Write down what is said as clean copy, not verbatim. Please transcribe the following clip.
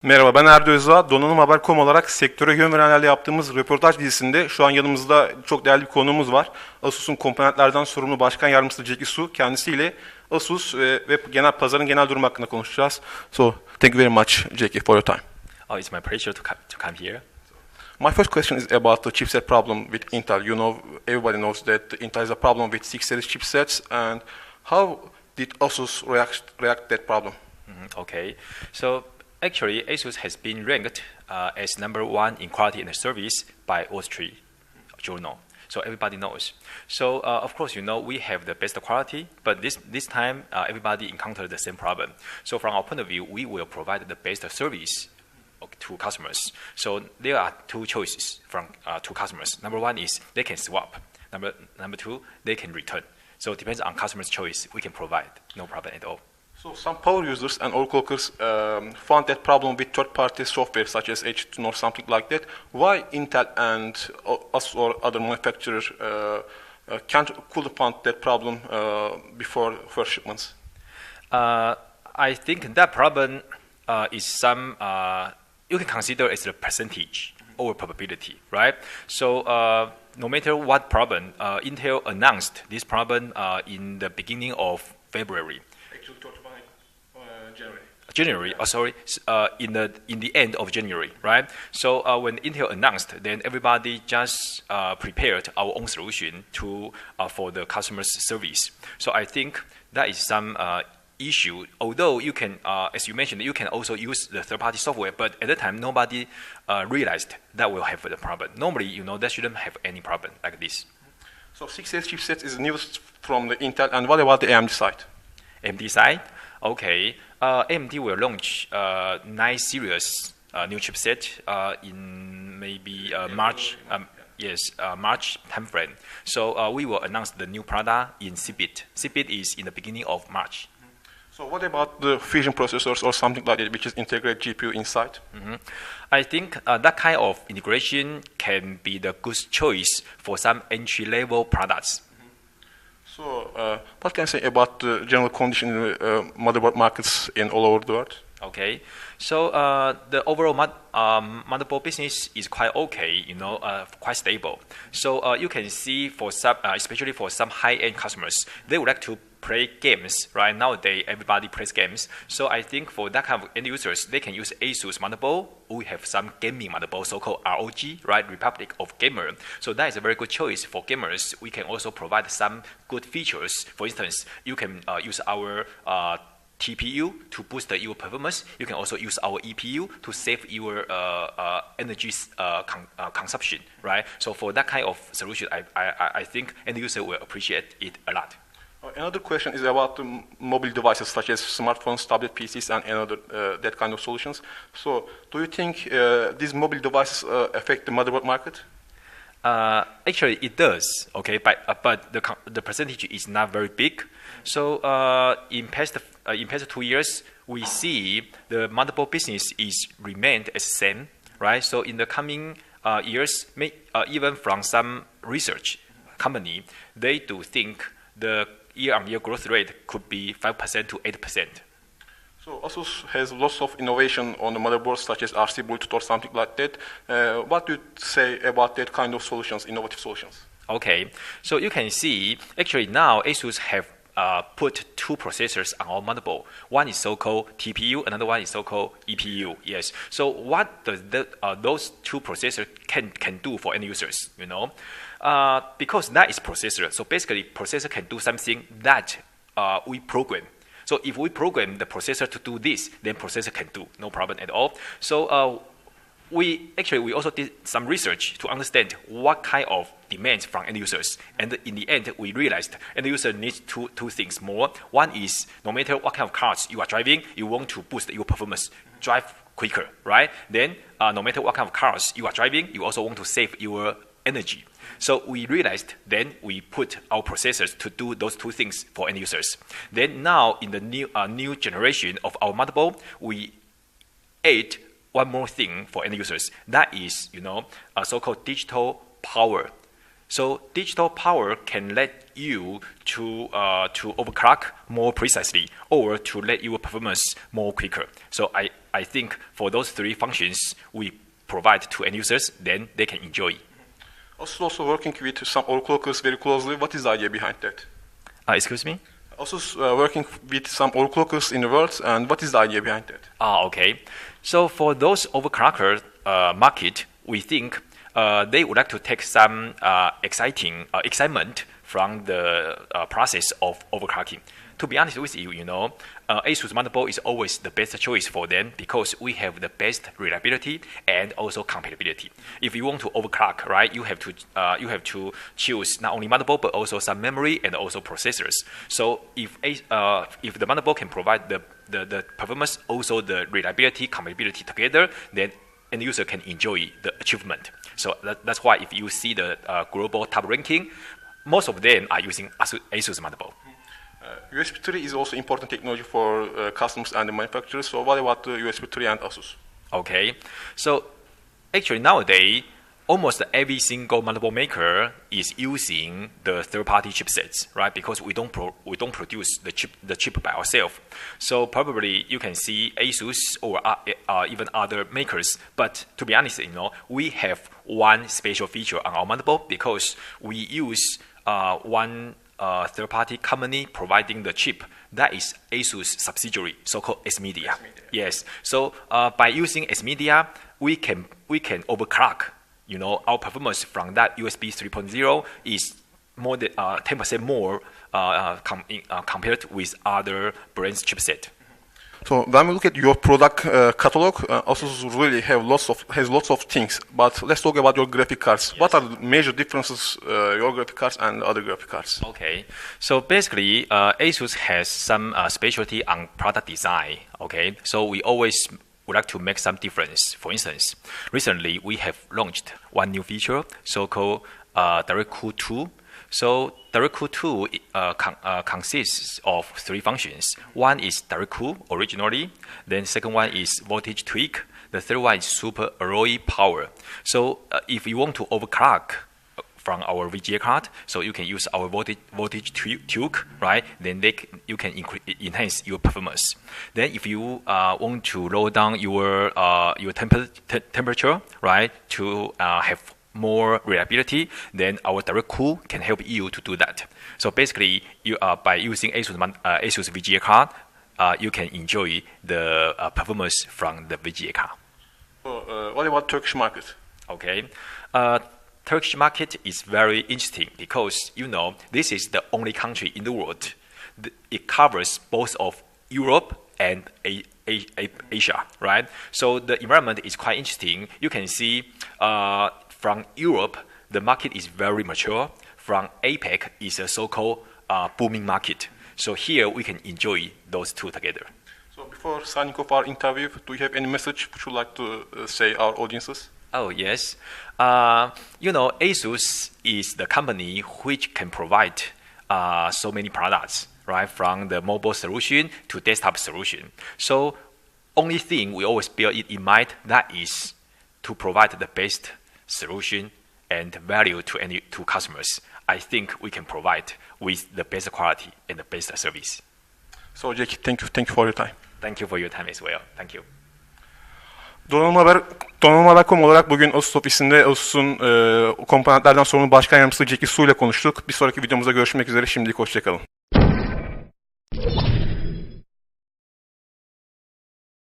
Merhaba, ben Erdo Özağ. Donanımhaber.com olarak sektöre yön verenlerle yaptığımız röportaj dizisinde şu an yanımızda çok değerli bir konuğumuz var. Asus'un komponentlerden sorumlu başkan yardımcısı Jackie Hsu. Kendisiyle Asus ve pazarın genel durumu hakkında konuşacağız. So, thank you very much, Jackie, for your time. Oh, it's my pleasure to come here. My first question is about the chipset problem with Intel. You know, everybody knows that Intel has a problem with 6 series chipsets, and how did Asus react that problem? Okay, so actually Asus has been ranked as #1 in quality and service by Wall Street Journal. So everybody knows. So of course, you know, we have the best quality, but this time everybody encountered the same problem. So from our point of view, we will provide the best service to customers. So there are two choices from to customers. Number one is they can swap. Number two, they can return. So it depends on customer's choice. We can provide, no problem at all. So some power users and overclockers found that problem with third-party software such as H2 or something like that. Why Intel and us or other manufacturers couldn't find that problem before first shipments? I think that problem is some you can consider as a percentage over probability, right? So no matter what problem, Intel announced this problem in the beginning of February. Actually, January. January, in the end of January, right? So when Intel announced, then everybody just prepared our own solution to for the customer's service. So I think that is some issue. Although you can, as you mentioned, you can also use the third-party software, but at the time nobody realized that will have the problem. Normally, you know, that shouldn't have any problem like this. So 6S chipset is news from the Intel, and what about the AMD side? AMD side, okay. AMD will launch 9 series new chipset in maybe March. March timeframe. So we will announce the new product in CBIT. CBIT is in the beginning of March. So what about the fusion processors or something like that, which is integrate GPU inside? I think that kind of integration can be the good choice for some entry-level products. So what can I say about the general condition in the motherboard markets in all over the world? Okay, so the overall motherboard business is quite okay, you know, quite stable. So you can see for some, especially for some high-end customers, they would like to play games, right? Nowadays, everybody plays games. So I think for that kind of end users, they can use Asus motherboard. We have some gaming motherboard, so-called ROG, right? Republic of Gamer. So that is a very good choice for gamers. We can also provide some good features. For instance, you can use our TPU to boost your performance. You can also use our EPU to save your energy consumption, right? So for that kind of solution, I think end user will appreciate it a lot. Another question is about the mobile devices such as smartphones, tablet PCs, and another that kind of solutions. So do you think these mobile devices affect the motherboard market? Actually, it does, okay, but the percentage is not very big. So in past 2 years, we see the motherboard business is remained as same, right? So in the coming years, even from some research company, they do think the year-on-year growth rate could be 5% to 8%. So Asus has lots of innovation on the motherboards, such as RC Bluetooth or something like that. What do you say about that kind of solutions, innovative solutions? Okay, so you can see, actually now Asus have put 2 processors on our motherboard. One is so-called TPU, another one is so-called EPU. Yes. So what does those 2 processors can do for end users? You know, because that is processor. So basically, processor can do something that we program. So if we program the processor to do this, then processor can do, no problem at all. So we also did some research to understand what kind of demands from end users. And in the end, we realized end user needs two things more. One is no matter what kind of cars you are driving, you want to boost your performance, drive quicker, right? Then no matter what kind of cars you are driving, you also want to save your energy. So we realized, then we put our processors to do those 2 things for end users. Then now in the new generation of our motherboard, we add one more thing for end users. That is, you know, a so-called digital power. So digital power can let you to overclock more precisely or to let your performance more quicker. So I think for those three functions we provide to end users, then they can enjoy. Asus is also working with some overclockers very closely. What is the idea behind that? Excuse me? Asus working with some overclockers in the world, and what is the idea behind that? Okay. So for those overclocker market, we think they would like to take some excitement from the process of overclocking. To be honest with you, Asus motherboard is always the best choice for them because we have the best reliability and also compatibility. If you want to overclock, right, you have to choose not only motherboard but also some memory and also processors. So if the motherboard can provide the performance, also the reliability, compatibility together, then end user can enjoy the achievement. So that's why if you see the global top ranking, most of them are using Asus motherboard. USB 3 is also important technology for customers and the manufacturers. So what about the USB 3 and Asus? Okay, so actually nowadays, almost every single motherboard maker is using the third-party chipsets, right? Because we don't produce the chip by ourselves. So probably you can see Asus or even other makers. But to be honest, we have one special feature on our motherboard because we use one third-party company providing the chip. That is Asus subsidiary, so-called S-Media. Yes. So by using S-Media, we can overclock. Our performance from that USB 3.0 is more than 10% more compared with other brands' chipset. So when we look at your product catalog, Asus really has lots of things. But let's talk about your graphic cards. Yes. What are the major differences your graphic cards and other graphic cards? Okay, so basically, Asus has some specialty on product design. Okay, so we always would like to make some difference. For instance, recently we have launched one new feature, so-called Direct Cool 2. So Direct Cool 2 consists of three functions. One is Direct Cool originally, then second one is voltage tweak, the third one is super alloy power. So if you want to overclock from our VGA card, so you can use our voltage tweak, right? Then you can enhance your performance. Then if you want to lower down your temperature, right, to have more reliability, then our Direct Cool can help you to do that. So basically, by using Asus VGA card, you can enjoy the performance from the VGA card. So, what about Turkish market? Okay, Turkish market is very interesting because this is the only country in the world. It covers both of Europe and Asia, right? So the environment is quite interesting. You can see from Europe, the market is very mature. From APEC, is a so-called booming market. So here we can enjoy those two together. So before signing off our interview, do you have any message which you would like to say our audiences? Oh, yes. Asus is the company which can provide so many products, right? From the mobile solution to desktop solution. So only thing we always bear it in mind, that is to provide the best solution and value to customers. I think we can provide with the best quality and the best service. So Jackie, thank you for your time. Thank you for your time as well. Thank you. Donanım.com olarak bugün Asus ofisinde Asus'un komponentlerden sorumlu başkan yardımcısı Jackie Hsu ile konuştuk. Bir sonraki videomuzda görüşmek üzere. Şimdilik hoşçakalın.